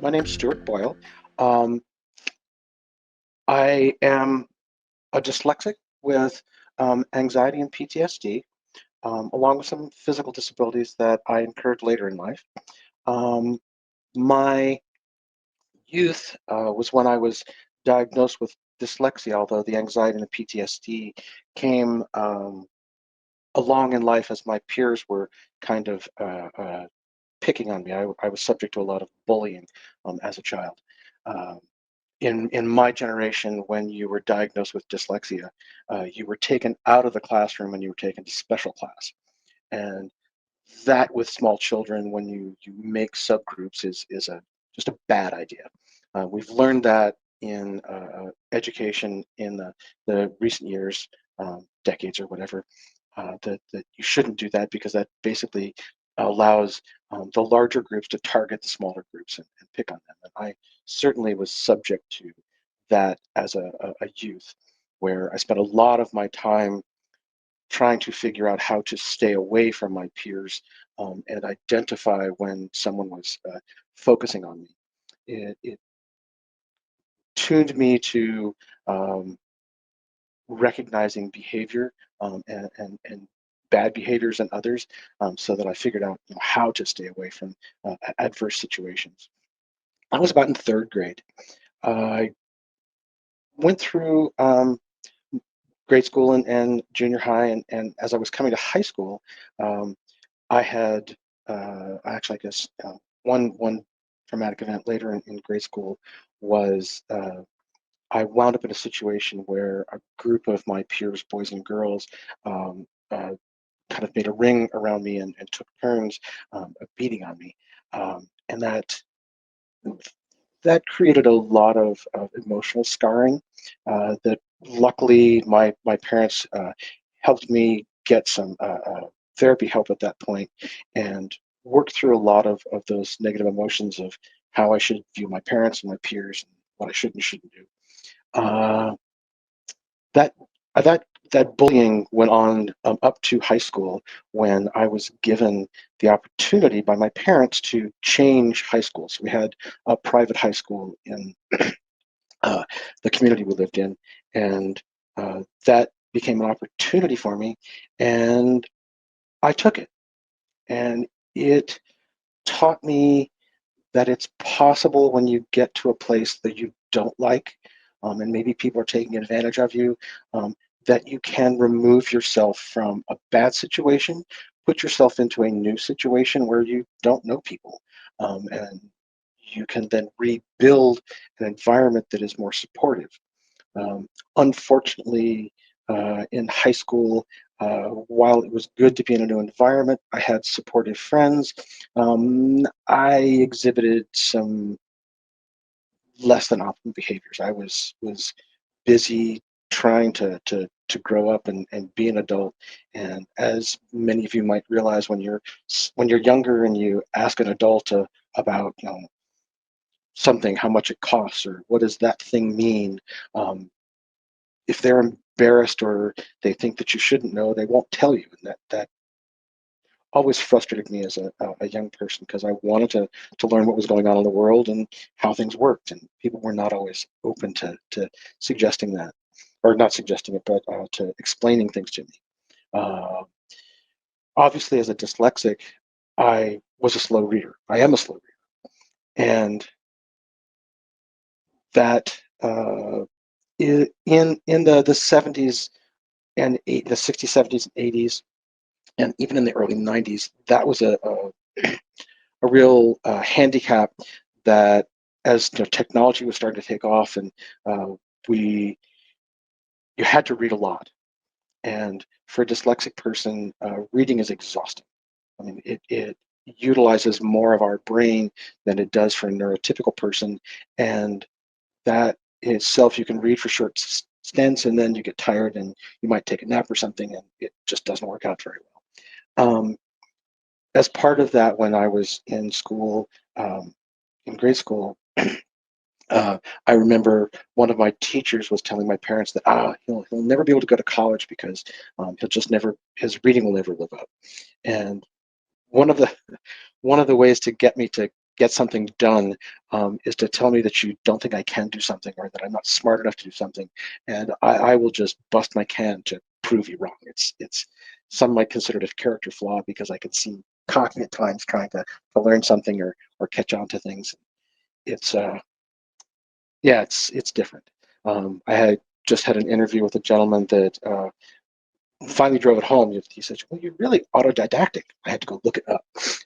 My name's Stuart Boyle. Um, I am a dyslexic with anxiety and PTSD, along with some physical disabilities that I incurred later in life. Um, my youth was when I was diagnosed with dyslexia, although the anxiety and the PTSD came along in life as my peers were kind of picking on me. I was subject to a lot of bullying as a child. Um, in my generation, when you were diagnosed with dyslexia, you were taken out of the classroom and you were taken to special class. And that with small children, when you make subgroups, is just a bad idea. We've learned that in education in the recent years, decades or whatever, that you shouldn't do that because that basically allows the larger groups to target the smaller groups and pick on them. And I certainly was subject to that as a youth, where I spent a lot of my time trying to figure out how to stay away from my peers and identify when someone was focusing on me. It tuned me to um, recognizing behavior and bad behaviors in others, so that I figured out how to stay away from adverse situations. I was about in third grade. I went through grade school and junior high, and as I was coming to high school, um, I had actually, I guess, one traumatic event later in grade school was I wound up in a situation where a group of my peers, boys and girls, um, kind of made a ring around me and took turns beating on me, and that created a lot of emotional scarring. That luckily my parents helped me get some therapy help at that point and worked through a lot of those negative emotions of how I should view my parents and my peers and what I should and shouldn't do. Uh, that that bullying went on up to high school when I was given the opportunity by my parents to change high schools. We had a private high school in uh, the community we lived in, and that became an opportunity for me, and I took it, and it taught me that it's possible when you get to a place that you don't like, and maybe people are taking advantage of you, um, that you can remove yourself from a bad situation, put yourself into a new situation where you don't know people, and you can then rebuild an environment that is more supportive. Um, Unfortunately, in high school, while it was good to be in a new environment, I had supportive friends. I exhibited some less than optimal behaviors. I was busy trying to grow up and be an adult. And as many of you might realize, when you're younger and you ask an adult about something, how much it costs, or what does that thing mean, um, if they're embarrassed or they think that you shouldn't know, they won't tell you. And that always frustrated me as a young person because I wanted to learn what was going on in the world and how things worked. And people were not always open to suggesting that, or not suggesting it, but to explaining things to me. Uh, Obviously, as a dyslexic, I was a slow reader. I am a slow reader. And that in the 70s and the 60s, 70s, and 80s, and even in the early 90s, that was a real handicap that as technology was starting to take off and uh, we you had to read a lot. And for a dyslexic person, reading is exhausting. I mean, it utilizes more of our brain than it does for a neurotypical person. And that in itself, you can read for short stints and then you get tired and you might take a nap or something and it just doesn't work out very well. As part of that, when I was in school, in grade school, uh, I remember one of my teachers was telling my parents that he'll never be able to go to college because he'll just never his reading will never live up. And one of the one of the ways to get me to get something done is to tell me that you don't think I can do something or that I'm not smart enough to do something, and I will just bust my can to prove you wrong. It's some might consider it a character flaw because I can see cocky at times trying to learn something or catch on to things. It's yeah, it's different. I had just had an interview with a gentleman that finally drove it home. He said, "Well, you're really autodidactic." I had to go look it up.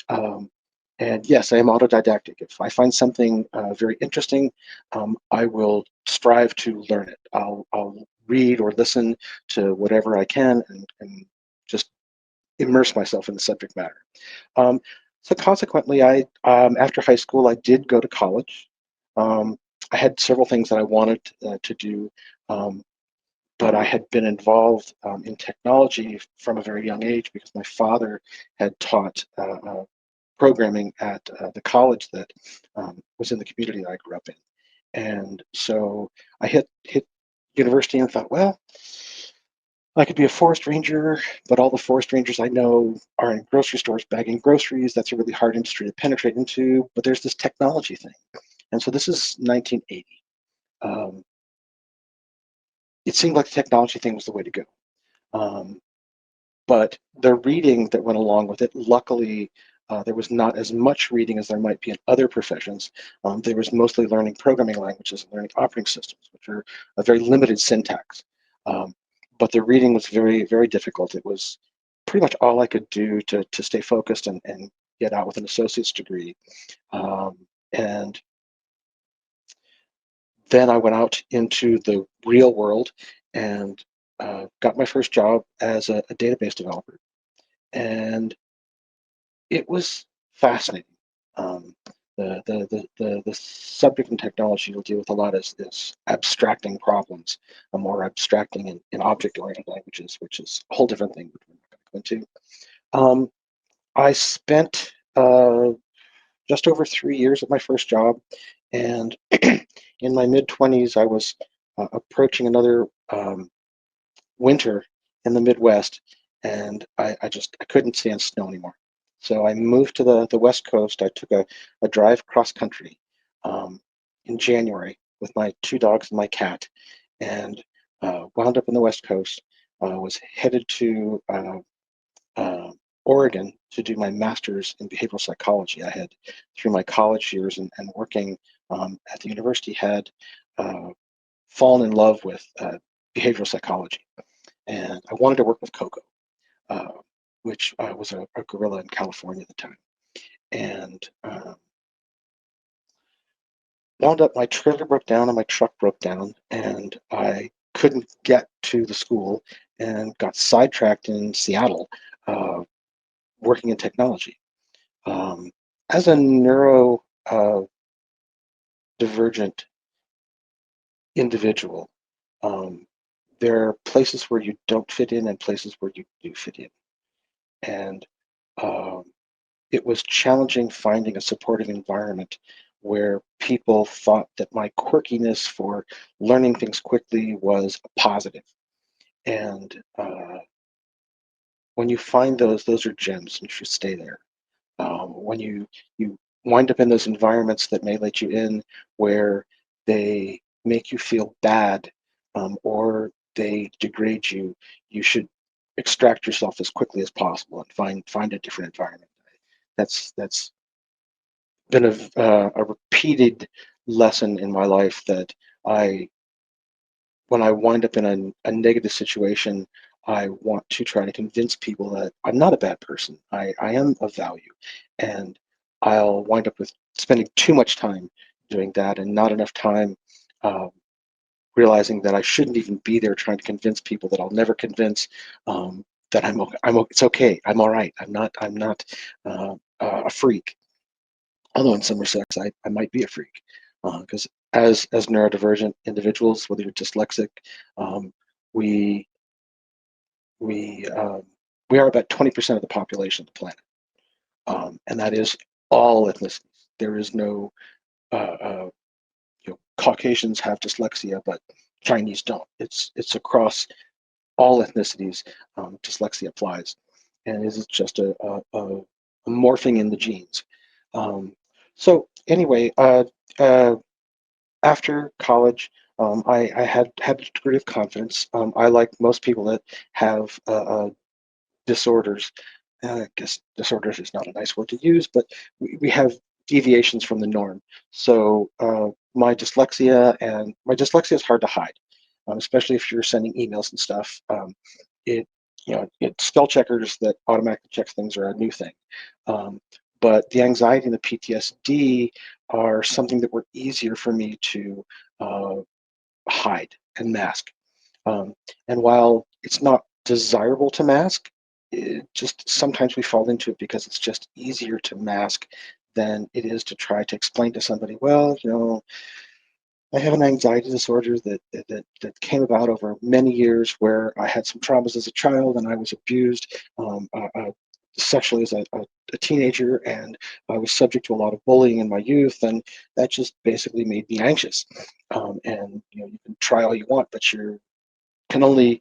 Um, and yes, I am autodidactic. If I find something very interesting, I will strive to learn it. I'll read or listen to whatever I can and just immerse myself in the subject matter. Um, so consequently, I after high school, I did go to college. Um, I had several things that I wanted to do. Um, but I had been involved in technology from a very young age because my father had taught programming at the college that was in the community that I grew up in. And so I hit university and thought, well, I could be a forest ranger, but all the forest rangers I know are in grocery stores bagging groceries. That's a really hard industry to penetrate into, but there's this technology thing. And so this is 1980. Um, it seemed like the technology thing was the way to go. Um, but the reading that went along with it, luckily, there was not as much reading as there might be in other professions. There was mostly learning programming languages and learning operating systems, which are a very limited syntax. But the reading was very, very difficult. It was pretty much all I could do to stay focused and get out with an associate's degree. And then I went out into the real world and got my first job as a database developer. And it was fascinating. Um, the subject and technology you'll deal with a lot is abstracting problems, more abstracting in object-oriented languages, which is a whole different thing which we're not going to go into. I spent just over 3 years at my first job, and in my mid-20s, I was approaching another winter in the Midwest, and I couldn't stand snow anymore. So I moved to the West Coast. I took a drive cross country in January with my two dogs and my cat, and wound up in the West Coast. Was headed to uh, Oregon to do my master's in behavioral psychology. I had, through my college years and working at the university, had fallen in love with behavioral psychology. And I wanted to work with Coco, uh, which was a gorilla in California at the time. And wound up, my trailer broke down and my truck broke down, and I couldn't get to the school and got sidetracked in Seattle working in technology. As a neuro divergent individual, um, there are places where you don't fit in and places where you do fit in. And um, it was challenging finding a supportive environment where people thought that my quirkiness for learning things quickly was a positive. And when you find those are gems and you should stay there. When you wind up in those environments that may let you in where they make you feel bad or they degrade you, you should extract yourself as quickly as possible and find a different environment. That's been a repeated lesson in my life that I, when I wind up in a negative situation, I want to try to convince people that I'm not a bad person. I am of value. And I'll wind up with spending too much time doing that and not enough time uh, realizing that I shouldn't even be there trying to convince people that I'll never convince that I'm okay. It's okay. I'm all right. I'm not a freak. Although in some respects, I might be a freak because as neurodivergent individuals, whether you're dyslexic, um, we we um, we are about 20% of the population of the planet, and that is all ethnicities. There is no Caucasians have dyslexia, but Chinese don't. It's across all ethnicities. Dyslexia applies, and it is just a morphing in the genes. Um, So anyway, after college, I had a degree of confidence. I, like most people that have disorders. I guess disorders is not a nice word to use, but we have deviations from the norm. So my dyslexia is hard to hide, especially if you're sending emails and stuff. It spell checkers that automatically check things are a new thing, um, but the anxiety and the PTSD are something that were easier for me to uh, hide and mask. Um, and while it's not desirable to mask, it just sometimes we fall into it because it's just easier to mask than it is to try to explain to somebody, well, I have an anxiety disorder that came about over many years where I had some traumas as a child and I was abused sexually as a teenager, and I was subject to a lot of bullying in my youth, and that just basically made me anxious. And you can try all you want, but can only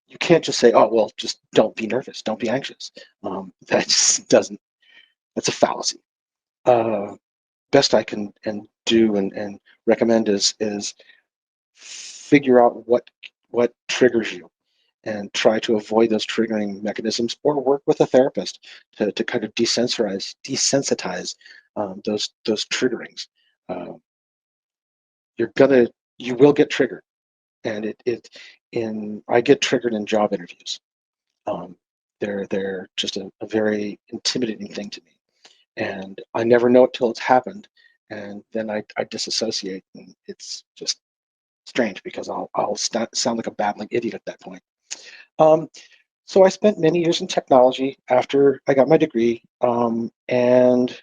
you can't just say, oh well, just don't be nervous, don't be anxious. That just doesn't. That's a fallacy. Uh, Best I can and do and recommend is figure out what triggers you and try to avoid those triggering mechanisms, or work with a therapist to kind of desensitize those triggerings. Uh, you will get triggered, and I get triggered in job interviews. Um, they're just a very intimidating thing to me, and I never know it till it's happened, and then I disassociate, and it's just strange because I'll sound like a babbling idiot at that point. Um, so I spent many years in technology after I got my degree, and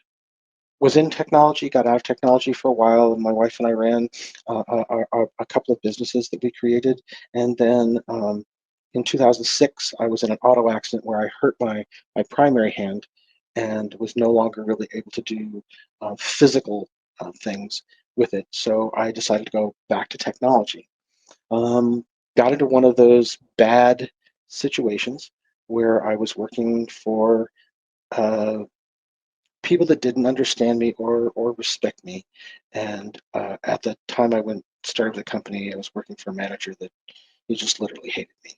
was in technology, got out of technology for a while, and my wife and I ran a couple of businesses that we created. And then in 2006, I was in an auto accident where I hurt my primary hand and was no longer really able to do physical things with it. So I decided to go back to technology. Um, got into one of those bad situations where I was working for uh, people that didn't understand me or respect me. And at the time I went started the company, I was working for a manager that he just literally hated me.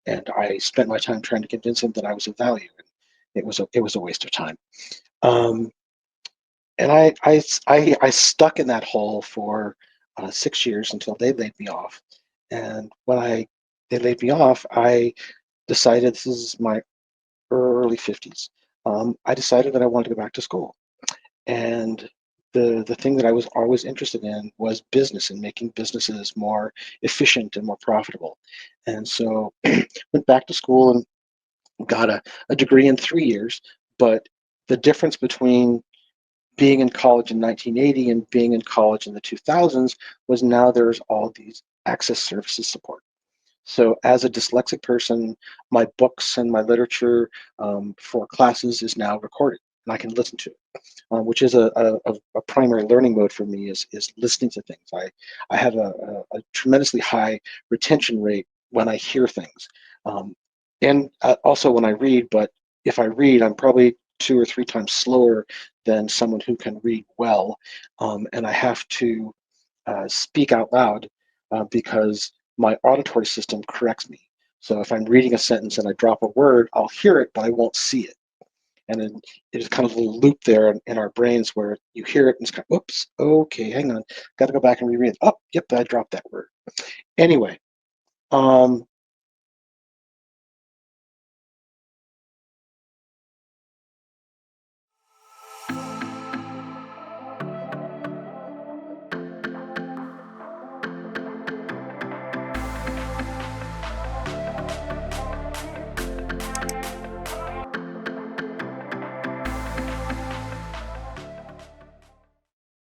And I spent my time trying to convince him that I was of value. And it was a waste of time. Um, and I stuck in that hole for 6 years until they laid me off. And when they laid me off, I decided, this is my early 50s. I decided that I wanted to go back to school. And the thing that I was always interested in was business and making businesses more efficient and more profitable. And so went back to school and got a degree in 3 years. But the difference between being in college in 1980 and being in college in the 2000s was now there's all these access services support. So as a dyslexic person, my books and my literature for classes is now recorded, and I can listen to it, which is a primary learning mode for me is listening to things. I have a tremendously high retention rate when I hear things, um, and also when I read. But if I read, I'm probably 2 or 3 times slower than someone who can read well, and I have to speak out loud because my auditory system corrects me. So if I'm reading a sentence and I drop a word, I'll hear it, but I won't see it. And then there's kind of a little loop there in our brains where you hear it and it's kind of, oops, okay, hang on, got to go back and reread it. Oh, yep, I dropped that word. Anyway,